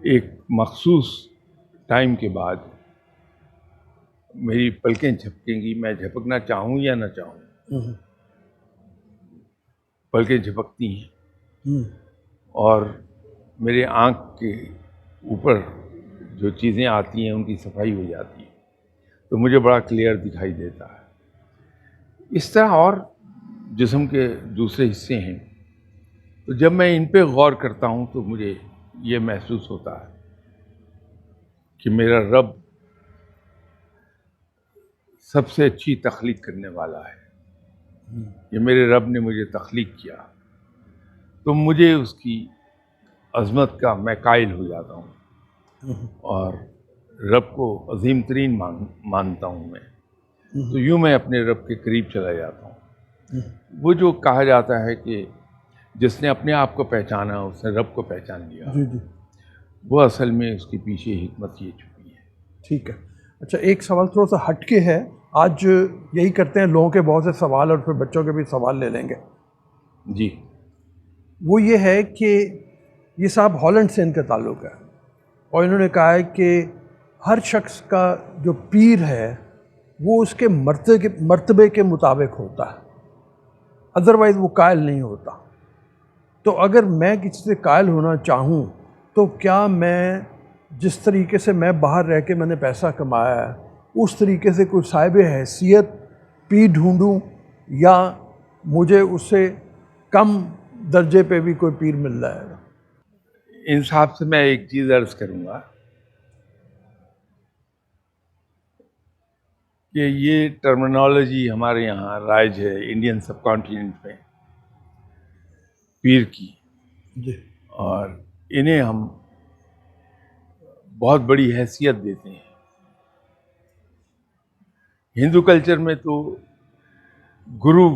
ایک مخصوص ٹائم کے بعد میری پلکیں جھپکیں گی، میں جھپکنا چاہوں یا نہ چاہوں، پلکیں جھپکتی ہیں اور میرے آنکھ کے اوپر جو چیزیں آتی ہیں ان کی صفائی ہو جاتی ہے، تو مجھے بڑا کلیئر دکھائی دیتا ہے۔ اس طرح اور جسم کے دوسرے حصے ہیں، تو جب میں ان پہ غور کرتا ہوں تو مجھے یہ محسوس ہوتا ہے کہ میرا رب سب سے اچھی تخلیق کرنے والا ہے، کہ میرے رب نے مجھے تخلیق کیا، تو مجھے اس کی عظمت کا میں قائل ہو جاتا ہوں اور رب کو عظیم ترین مانتا ہوں میں، تو یوں میں اپنے رب کے قریب چلا جاتا ہوں۔ وہ جو کہا جاتا ہے کہ جس نے اپنے آپ کو پہچانا اس نے رب کو پہچان لیا، جی جی وہ اصل میں اس کے پیچھے حکمت یہ چھپی ہے۔ ٹھیک ہے۔ اچھا، ایک سوال تھوڑا سا ہٹ کے ہے، آج یہی کرتے ہیں، لوگوں کے بہت سے سوال اور پھر بچوں کے بھی سوال لے لیں گے۔ جی وہ یہ ہے کہ یہ صاحب ہالینڈ سے ان کا تعلق ہے، اور انہوں نے کہا ہے کہ ہر شخص کا جو پیر ہے وہ اس کے مرتبے کے مطابق ہوتا ہے، ادروائز وہ قائل نہیں ہوتا۔ تو اگر میں کسی سے قائل ہونا چاہوں تو کیا میں جس طریقے سے میں باہر رہ کے میں نے پیسہ کمایا ہے اس طریقے سے کوئی صاحب حیثیت پیر ڈھونڈوں، یا مجھے اس سے کم درجے پہ بھی کوئی پیر مل جائے گا؟ انصاف سے میں ایک چیز عرض کروں گا کہ یہ ٹرمینالوجی ہمارے یہاں رائج ہے انڈین سب کانٹیننٹ میں، پیر کی، جی اور انہیں ہم بہت بڑی حیثیت دیتے ہیں۔ ہندو کلچر میں تو گرو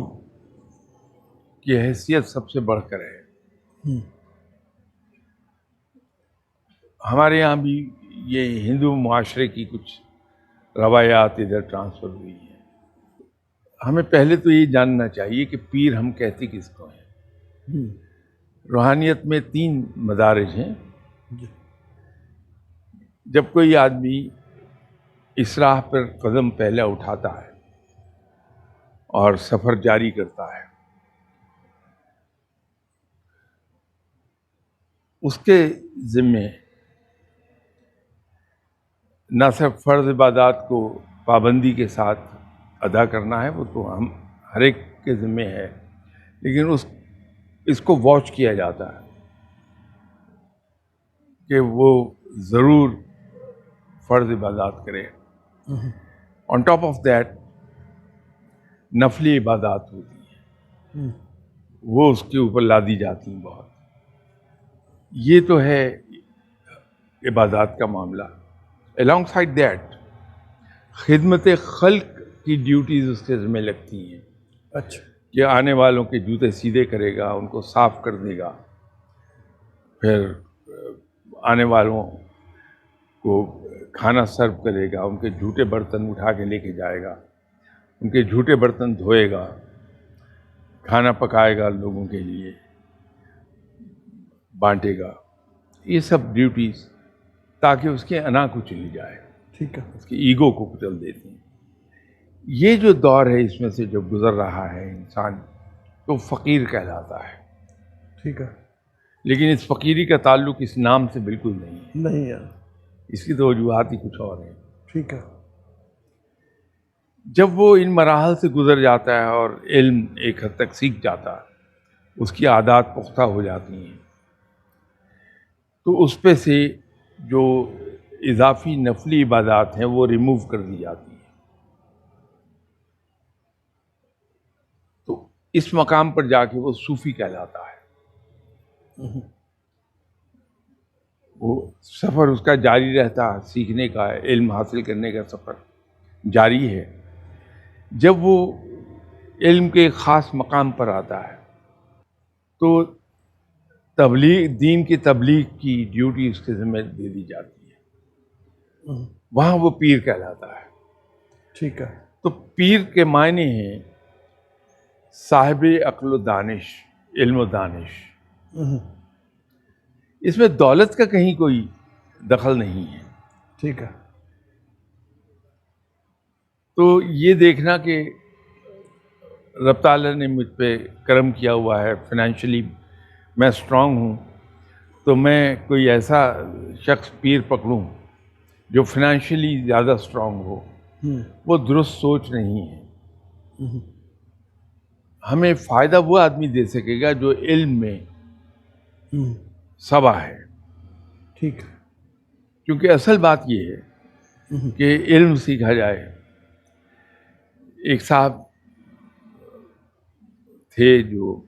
کی حیثیت سب سے بڑھ کر ہے۔ ہمارے یہاں بھی یہ ہندو معاشرے کی کچھ روایات ادھر ٹرانسفر ہوئی ہیں۔ ہمیں پہلے تو یہ جاننا چاہیے کہ پیر ہم کہتے کس کو ہیں۔ روحانیت میں 3 مدارج ہیں۔ جب کوئی آدمی اس راہ پر قدم پہلا اٹھاتا ہے اور سفر جاری کرتا ہے، اس کے ذمے نہ صرف فرض عبادات کو پابندی کے ساتھ ادا کرنا ہے، وہ تو ہم ہر ایک کے ذمے ہے، لیکن اس کو واچ کیا جاتا ہے کہ وہ ضرور فرض عبادات کرے۔ آن ٹاپ آف دیٹ نفلی عبادات ہوتی ہیں، وہ اس کے اوپر لادی جاتی ہیں بہت۔ یہ تو ہے عبادات کا معاملہ۔ along side that خدمت خلق کی ڈیوٹیز اس کے ذمہ لگتی ہیں۔ اچھا، کہ آنے والوں کے جوتے سیدھے کرے گا، ان کو صاف کر دے گا، پھر آنے والوں کو کھانا سرو کرے گا، ان کے جھوٹے برتن اٹھا کے لے کے جائے گا، ان کے جھوٹے برتن دھوئے گا، کھانا پکائے گا لوگوں کے لیے، بانٹے گا، یہ سب ڈیوٹیز، تاکہ اس کے انا کو چلی جائے، ٹھیک ہے، اس کے ایگو کو کچل دیتی ہیں۔ یہ جو دور ہے اس میں سے جو گزر رہا ہے انسان، تو فقیر کہلاتا ہے، ٹھیک ہے، لیکن اس فقیری کا تعلق اس نام سے بالکل نہیں ہے، نہیں ہے، اس کی تو وجوہات ہی کچھ اور ہیں۔ ٹھیک ہے، جب وہ ان مراحل سے گزر جاتا ہے اور علم ایک حد تک سیکھ جاتا ہے، اس کی عادات پختہ ہو جاتی ہیں، تو اس پہ سے جو اضافی نفلی عبادات ہیں وہ ریموو کر دی جاتی ہیں۔ تو اس مقام پر جا کے وہ صوفی کہلاتا ہے۔ وہ سفر اس کا جاری رہتا ہے، سیکھنے کا، علم حاصل کرنے کا سفر جاری ہے۔ جب وہ علم کے ایک خاص مقام پر آتا ہے تو تبلیغ، دین کی تبلیغ کی ڈیوٹی اس کے ذمہ دے دی جاتی ہے، وہاں وہ پیر کہلاتا ہے۔ ٹھیک ہے، تو پیر کے معنی ہیں صاحب عقل و دانش، علم و دانش۔ اس میں دولت کا کہیں کوئی دخل نہیں ہے. ٹھیک ہے. تو یہ دیکھنا کہ رب تعالیٰ نے مجھ پہ کرم کیا ہوا ہے، فائنینشلی میں اسٹرانگ ہوں، تو میں کوئی ایسا شخص پیر پکڑوں جو فائنینشلی زیادہ اسٹرانگ ہو، وہ درست سوچ نہیں ہے. ہمیں فائدہ وہ آدمی دے سکے گا جو علم میں سبا ہے. ٹھیک ہے. کیونکہ اصل بات یہ ہے کہ علم سیکھا جائے. ایک صاحب تھے جو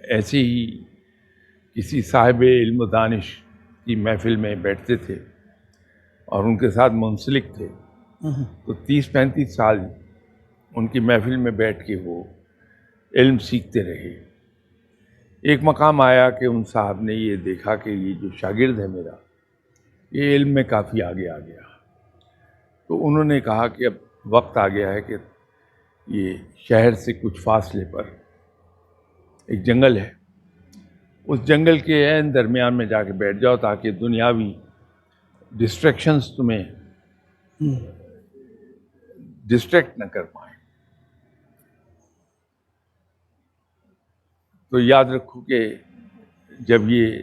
ایسے ہی کسی صاحب علم و دانش کی محفل میں بیٹھتے تھے اور ان کے ساتھ منسلک تھے، تو 30-35 سال ان کی محفل میں بیٹھ کے وہ علم سیکھتے رہے. ایک مقام آیا کہ ان صاحب نے یہ دیکھا کہ یہ جو شاگرد ہے میرا، یہ علم میں کافی آگے آ گیا. تو انہوں نے کہا کہ اب وقت آ گیا ہے کہ یہ شہر سے کچھ فاصلے پر ایک جنگل ہے، اس جنگل کے عین درمیان میں جا کے بیٹھ جاؤ تاکہ دنیاوی ڈسٹریکشنز تمہیں ڈسٹریکٹ نہ کر پائیں. تو یاد رکھو کہ جب یہ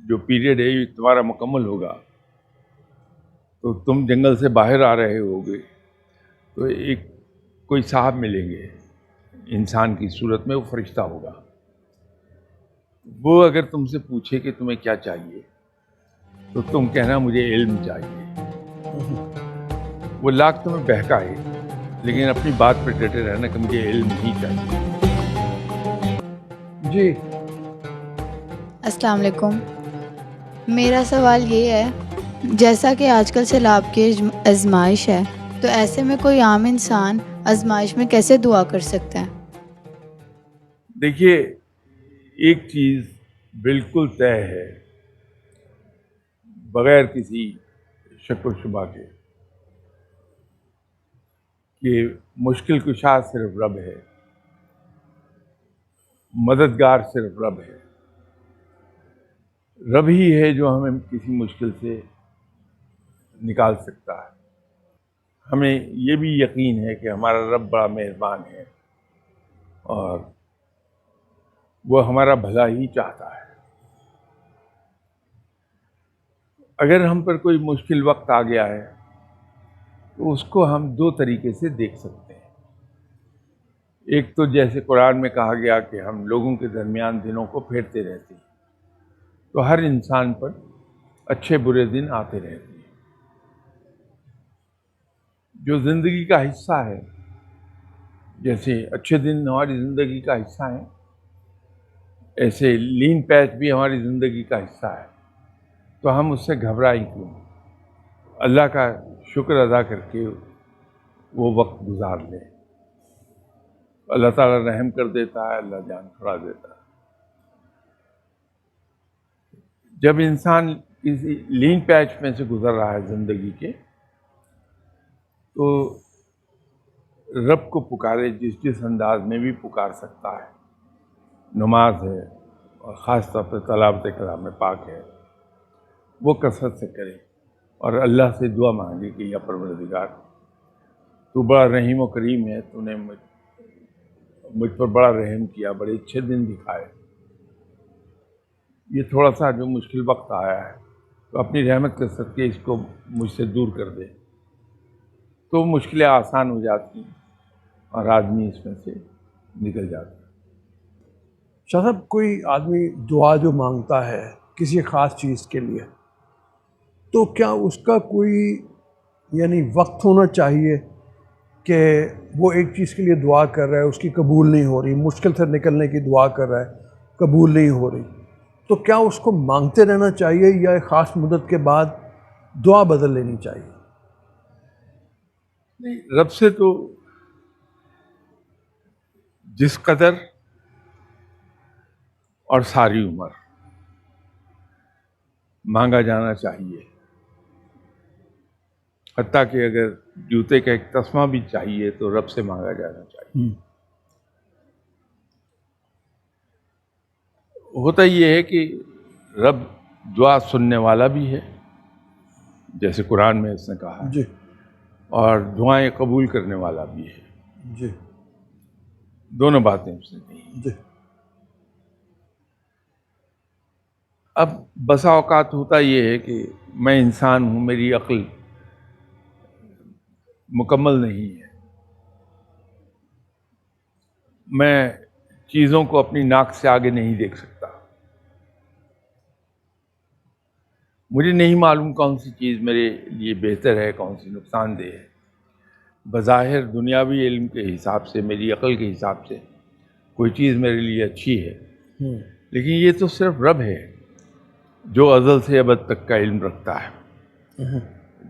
جو پیریڈ ہے یہ تمہارا مکمل ہوگا تو تم جنگل سے باہر آ رہے ہوگے تو ایک کوئی صاحب ملیں گے انسان کی صورت میں، وہ فرشتہ ہوگا. وہ اگر تم سے پوچھے کہ تمہیں کیا چاہیے تو تم کہنا مجھے علم چاہیے. وہ لاکھ تمہیں بہکائے لیکن اپنی بات پہ ڈٹے رہنا کہ مجھے علم ہی چاہیے. جی السلام علیکم. میرا سوال یہ ہے، جیسا کہ آج کل سیلاب کی آزمائش ہے، تو ایسے میں کوئی عام انسان آزمائش میں کیسے دعا کر سکتا ہے؟ دیکھیے، ایک چیز بالکل طے ہے بغیر کسی شک و شبہ کے کہ مشکل کشا صرف رب ہے، مددگار صرف رب ہے. رب ہی ہے جو ہمیں کسی مشکل سے نکال سکتا ہے. ہمیں یہ بھی یقین ہے کہ ہمارا رب بڑا مہربان ہے اور وہ ہمارا بھلا ہی چاہتا ہے. اگر ہم پر کوئی مشکل وقت آ گیا ہے تو اس کو ہم دو طریقے سے دیکھ سکتے ہیں. ایک تو جیسے قرآن میں کہا گیا کہ ہم لوگوں کے درمیان دنوں کو پھیرتے رہتے ہیں، تو ہر انسان پر اچھے برے دن آتے رہتے ہیں. جو زندگی کا حصہ ہے، جیسے اچھے دن ہماری زندگی کا حصہ ہیں، ایسے لین پیچ بھی ہماری زندگی کا حصہ ہے. تو ہم اس سے گھبرائیں کیوں؟ اللہ کا شکر ادا کر کے وہ وقت گزار لیں. اللہ تعالیٰ رحم کر دیتا ہے، اللہ جان چھڑا دیتا ہے. جب انسان کسی لین پیچ میں سے گزر رہا ہے زندگی کے، تو رب کو پکارے جس انداز میں بھی پکار سکتا ہے. نماز ہے اور خاص طور پہ تلاوت کلام پاک ہے، وہ کثرت سے کرے اور اللہ سے دعا مانگے کہ یا پروردگار، تو بڑا رحیم و کریم ہے، تو نے مجھ پر بڑا رحم کیا، بڑے اچھے دن دکھائے. یہ تھوڑا سا جو مشکل وقت آیا ہے تو اپنی رحمت کے صدقے اس کو مجھ سے دور کر دے، تو مشکلیں آسان ہو جاتی ہیں اور آدمی اس میں سے نکل جاتا ہے. شاہ صاحب، کوئی آدمی دعا جو مانگتا ہے کسی خاص چیز کے لیے، تو کیا اس کا کوئی یعنی وقت ہونا چاہیے کہ وہ ایک چیز کے لیے دعا کر رہا ہے، اس کی قبول نہیں ہو رہی، مشکل سے نکلنے کی دعا کر رہا ہے، قبول نہیں ہو رہی، تو کیا اس کو مانگتے رہنا چاہیے یا ایک خاص مدت کے بعد دعا بدل لینی چاہیے؟ نہیں، رب سے تو جس قدر اور ساری عمر مانگا جانا چاہیے. حتیٰ کہ اگر جوتے کا ایک تسمہ بھی چاہیے تو رب سے مانگا جانا چاہیے. ہوتا یہ ہے کہ رب دعا سننے والا بھی ہے، جیسے قرآن میں اس نے کہا، جی اور دعائیں قبول کرنے والا بھی ہے. جی دونوں باتیں اس نے کہی. جی اب بسا اوقات ہوتا یہ ہے کہ میں انسان ہوں، میری عقل مکمل نہیں ہے، میں چیزوں کو اپنی ناک سے آگے نہیں دیکھ سکتا. مجھے نہیں معلوم کون سی چیز میرے لیے بہتر ہے، کون سی نقصان دہ ہے. بظاہر دنیاوی علم کے حساب سے، میری عقل کے حساب سے کوئی چیز میرے لیے اچھی ہے، لیکن یہ تو صرف رب ہے جو ازل سے ابد تک کا علم رکھتا ہے،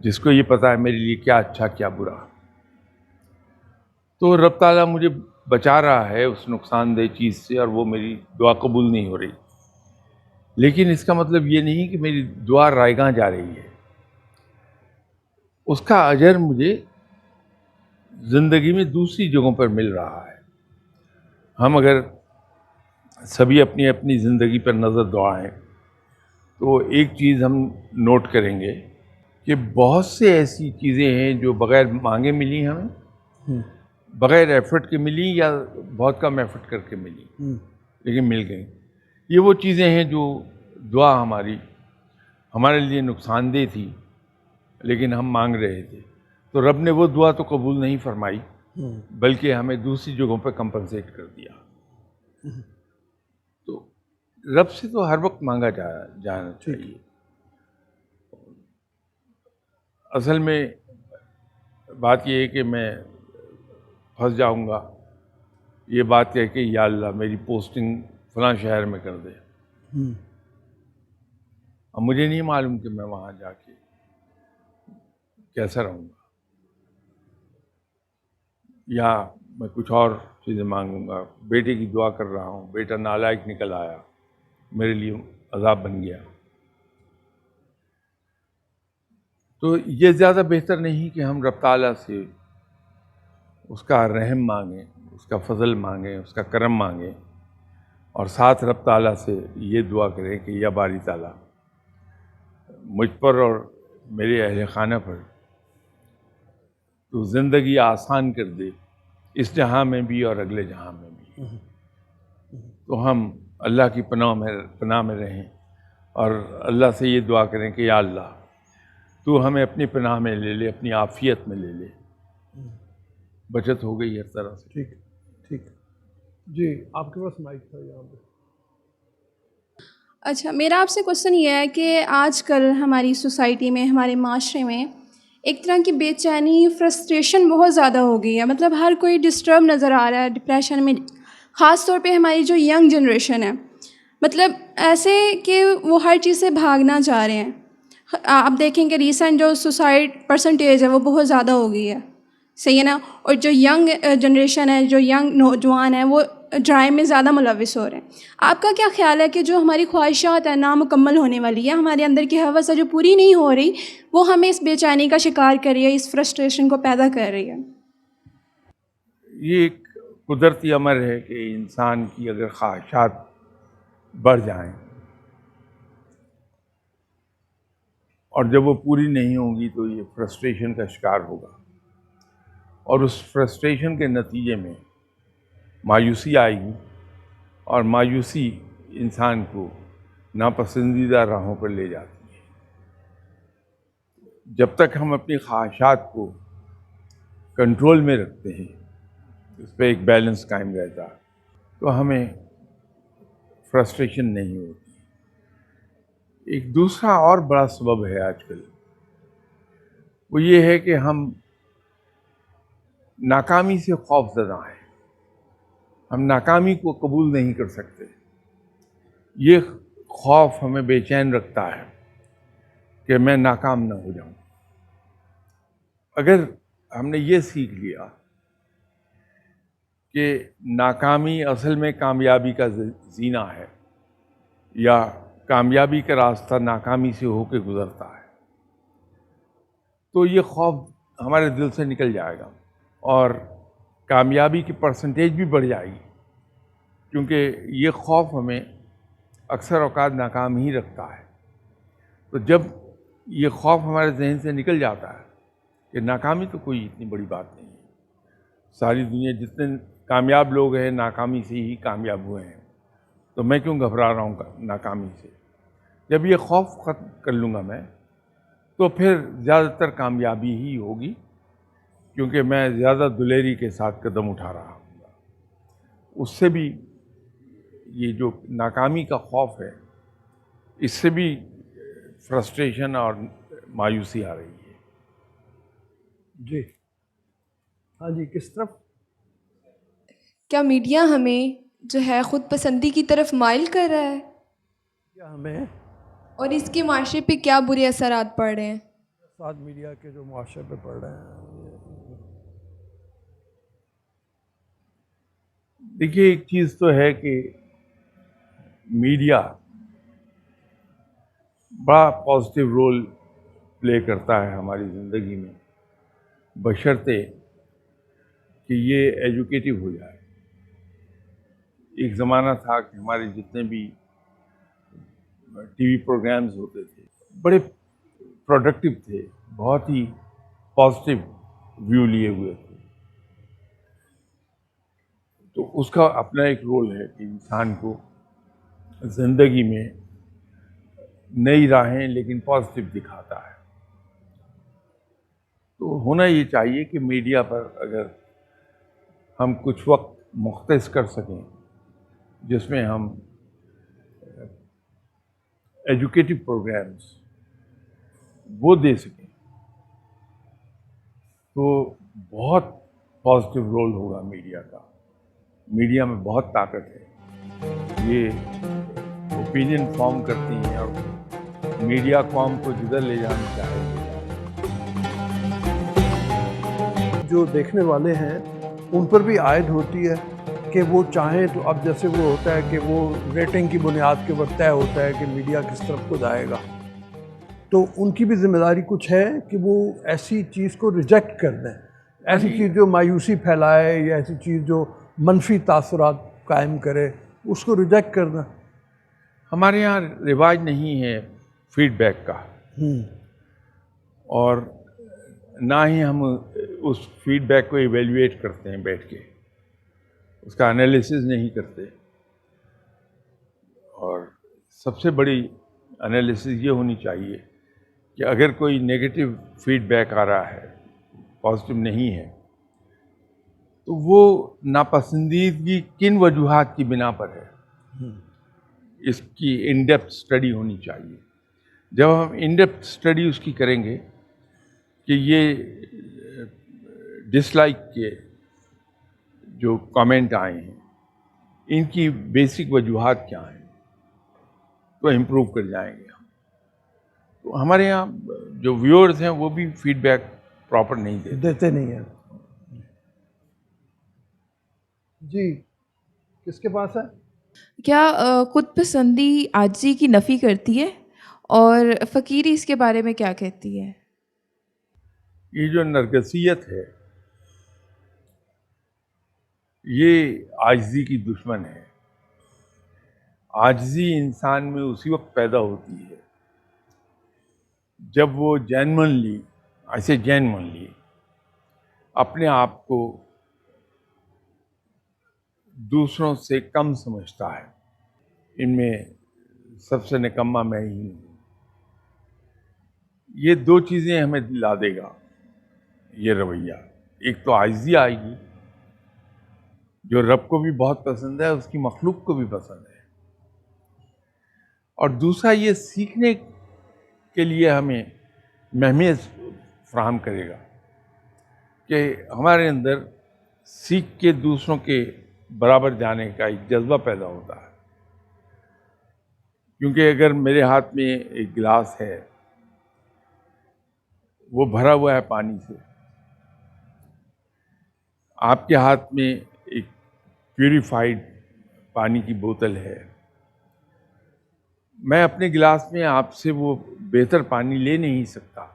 جس کو یہ پتہ ہے میرے لیے کیا اچھا کیا برا. تو رب تعالیٰ مجھے بچا رہا ہے اس نقصان دہ چیز سے، اور وہ میری دعا قبول نہیں ہو رہی. لیکن اس کا مطلب یہ نہیں کہ میری دعا رائے گاں جا رہی ہے. اس کا اجر مجھے زندگی میں دوسری جگہوں پر مل رہا ہے. ہم اگر سبھی اپنی اپنی زندگی پر نظر دوڑائیں تو ایک چیز ہم نوٹ کریں گے کہ بہت سے ایسی چیزیں ہیں جو بغیر مانگے ملی ہمیں، بغیر ایفرٹ کے ملی یا بہت کم ایفرٹ کر کے ملی، لیکن مل گئی. یہ وہ چیزیں ہیں جو دعا ہمارے لیے نقصان دہ تھی، لیکن ہم مانگ رہے تھے، تو رب نے وہ دعا تو قبول نہیں فرمائی، بلکہ ہمیں دوسری جگہوں پہ کمپنسیٹ کر دیا. تو رب سے تو ہر وقت مانگا جانا چاہیے. اصل میں بات یہ ہے کہ میں پھنس جاؤں گا یہ بات کہہ کہ یا اللہ میری پوسٹنگ فلاں شہر میں کر دے. اب مجھے نہیں معلوم کہ میں وہاں جا کے کیسا رہوں گا، یا میں کچھ اور چیزیں مانگوں گا. بیٹے کی دعا کر رہا ہوں، بیٹا نالائق نکل آیا، میرے لیے عذاب بن گیا. تو یہ زیادہ بہتر نہیں کہ ہم رب تعالیٰ سے اس کا رحم مانگیں، اس کا فضل مانگیں، اس کا کرم مانگیں، اور ساتھ رب تعالیٰ سے یہ دعا کریں کہ یا باری تعالیٰ مجھ پر اور میرے اہل خانہ پر تو زندگی آسان کر دے، اس جہاں میں بھی اور اگلے جہاں میں بھی. تو ہم اللہ کی پناہ میں رہیں اور اللہ سے یہ دعا کریں کہ یا اللہ تو ہمیں اپنی پناہ میں لے لے، اپنی عافیت میں لے لے. بچت ہو گئی ہر طرح سے. ٹھیک ٹھیک. جی آپ کے پاس مائک تھا یہاں پہ. اچھا، میرا آپ سے کوشچن یہ ہے کہ آج کل ہماری سوسائٹی میں، ہمارے معاشرے میں ایک طرح کی بے چینی، فرسٹریشن بہت زیادہ ہو گئی ہے. مطلب ہر کوئی ڈسٹرب نظر آ رہا ہے، ڈپریشن میں. خاص طور پہ ہماری جو ینگ جنریشن ہے، مطلب ایسے کہ وہ ہر چیز سے بھاگنا چاہ رہے ہیں. آپ دیکھیں کہ ریسنٹ جو سوسائڈ پرسنٹیج ہے وہ بہت زیادہ ہو گئی ہے، صحیح ہے نا. اور جو ینگ جنریشن ہے، جو ینگ نوجوان ہیں، وہ ڈرائیو میں زیادہ ملوث ہو رہے ہیں. آپ کا کیا خیال ہے کہ جو ہماری خواہشات ہیں نامکمل ہونے والی ہے، ہمارے اندر کی ہوس ہے جو پوری نہیں ہو رہی، وہ ہمیں اس بے چینی کا شکار کر رہی ہے، اس فرسٹریشن کو پیدا کر رہی ہے؟ یہ ایک قدرتی امر ہے کہ انسان کی اگر خواہشات بڑھ جائیں اور جب وہ پوری نہیں ہوں گی تو یہ فرسٹریشن کا شکار ہوگا، اور اس فرسٹریشن کے نتیجے میں مایوسی آئے گی، اور مایوسی انسان کو ناپسندیدہ راہوں پر لے جاتی ہے. جب تک ہم اپنی خواہشات کو کنٹرول میں رکھتے ہیں، اس پہ ایک بیلنس قائم رہتا ہے، تو ہمیں فرسٹریشن نہیں ہوتی. ایک دوسرا اور بڑا سبب ہے آج کل، وہ یہ ہے کہ ہم ناکامی سے خوف زدہ ہیں. ہم ناکامی کو قبول نہیں کر سکتے. یہ خوف ہمیں بے چین رکھتا ہے کہ میں ناکام نہ ہو جاؤں. اگر ہم نے یہ سیکھ لیا کہ ناکامی اصل میں کامیابی کا زینہ ہے، یا کامیابی کا راستہ ناکامی سے ہو کے گزرتا ہے، تو یہ خوف ہمارے دل سے نکل جائے گا، اور کامیابی کی پرسنٹیج بھی بڑھ جائے گی، کیونکہ یہ خوف ہمیں اکثر اوقات ناکام ہی رکھتا ہے. تو جب یہ خوف ہمارے ذہن سے نکل جاتا ہے کہ ناکامی تو کوئی اتنی بڑی بات نہیں ہے، ساری دنیا جتنے کامیاب لوگ ہیں ناکامی سے ہی کامیاب ہوئے ہیں، تو میں کیوں گھبرا رہا ہوں ناکامی سے؟ جب یہ خوف ختم کر لوں گا میں، تو پھر زیادہ تر کامیابی ہی ہوگی، کیونکہ میں زیادہ دلیری کے ساتھ قدم اٹھا رہا ہوں۔ اس سے بھی یہ جو ناکامی کا خوف ہے، اس سے بھی فرسٹریشن اور مایوسی آ رہی ہے۔ جی ہاں جی، کس طرف؟ کیا میڈیا ہمیں جو ہے خود پسندی کی طرف مائل کر رہا ہے، کیا ہمیں اور اس کے معاشرے پہ کیا برے اثرات پڑ رہے ہیں؟ ساتھ میڈیا کے جو معاشرے پہ پڑ رہے ہیں؟ دیکھیے، ایک چیز تو ہے کہ میڈیا بڑا پازیٹیو رول پلے کرتا ہے ہماری زندگی میں، بشرطے کہ یہ ایجوکیٹو ہو جائے۔ ایک زمانہ تھا کہ ہمارے جتنے بھی ٹی وی پروگرامز ہوتے تھے بڑے پروڈکٹیو تھے، بہت ہی پازیٹیو ویو لیے ہوئے تھے، تو اس کا اپنا ایک رول ہے کہ انسان کو زندگی میں نئی راہیں لیکن پازیٹیو دکھاتا ہے۔ تو ہونا یہ چاہیے کہ میڈیا پر اگر ہم کچھ وقت مختص کر سکیں جس میں ہم ایجوکیٹو پروگرامز وہ دے سکیں، تو بہت پازیٹیو رول ہوگا میڈیا کا۔ میڈیا میں بہت طاقت ہے، یہ اوپینین فارم کرتی ہیں، اور میڈیا قوم کو جدھر لے جانا چاہے گی۔ جو دیکھنے والے ہیں ان پر بھی عائد ہوتی ہے کہ وہ چاہیں تو اب جیسے وہ ہوتا ہے کہ وہ ریٹنگ کی بنیاد کے اوپر طے ہوتا ہے کہ میڈیا کس طرف کو جائے گا، تو ان کی بھی ذمہ داری کچھ ہے کہ وہ ایسی چیز کو ریجیکٹ کر دیں، ایسی چیز جو مایوسی پھیلائے یا ایسی چیز جو منفی تاثرات قائم کرے اس کو ریجیکٹ کر دیں۔ ہمارے یہاں رواج نہیں ہے فیڈ بیک کا، اور نہ ہی ہم اس فیڈ بیک کو ایویلیویٹ کرتے ہیں بیٹھ کے، اس کا انالیسز نہیں کرتے۔ اور سب سے بڑی انالیسز یہ ہونی چاہیے کہ اگر کوئی نیگیٹو فیڈ بیک آ رہا ہے، پازیٹیو نہیں ہے، تو وہ ناپسندیدگی کن وجوہات کی بنا پر ہے، اس کی ان ڈیپتھ اسٹڈی ہونی چاہیے۔ جب ہم ان ڈیپتھ اسٹڈی اس کی کریں گے کہ یہ ڈس لائک کے جو کامنٹ آئے ہیں ان کی بیسک وجوہات کیا ہیں، تو امپروو کر جائیں گے ہم۔ تو ہمارے یہاں جو ویورز ہیں وہ بھی فیڈ بیک پراپر نہیں دیتے نہیں ہیں۔ جی کس کے پاس ہے؟ کیا خود پسندی عاجزی کی نفی کرتی ہے، اور فقیری اس کے بارے میں کیا کہتی ہے؟ یہ جو نرگسیت ہے یہ عاجزی کی دشمن ہے۔ عاجزی انسان میں اسی وقت پیدا ہوتی ہے جب وہ جینوئنلی اپنے آپ کو دوسروں سے کم سمجھتا ہے، ان میں سب سے نکما میں ہی ہوں۔ یہ دو چیزیں ہمیں دلا دے گا یہ رویہ، ایک تو عاجزی آئے گی جو رب کو بھی بہت پسند ہے، اس کی مخلوق کو بھی پسند ہے، اور دوسرا یہ سیکھنے کے لیے ہمیں مہمیز فراہم کرے گا کہ ہمارے اندر سیکھ کے دوسروں کے برابر جانے کا ایک جذبہ پیدا ہوتا ہے۔ کیونکہ اگر میرے ہاتھ میں ایک گلاس ہے، وہ بھرا ہوا ہے پانی سے، آپ کے ہاتھ میں ایک پیوریفائڈ پانی کی بوتل ہے، میں اپنے گلاس میں آپ سے وہ بہتر پانی لے نہیں سکتا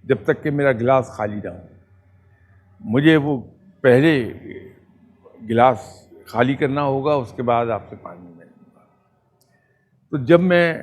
جب تک کہ میرا گلاس خالی نہ ہو۔ مجھے وہ پہلے گلاس خالی کرنا ہوگا، اس کے بعد آپ سے پانی میں لوں گا۔ تو جب میں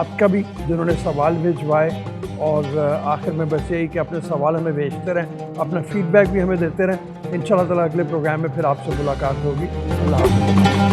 آپ کا بھی جنہوں نے سوال بھیجوائے. اور آخر میں بس یہی کہ اپنے سوال ہمیں بھیجتے رہیں, اپنا فیڈ بیک بھی ہمیں دیتے رہیں. انشاءاللہ تعالیٰ اگلے پروگرام میں پھر آپ سے ملاقات ہوگی. اللہ حافظ.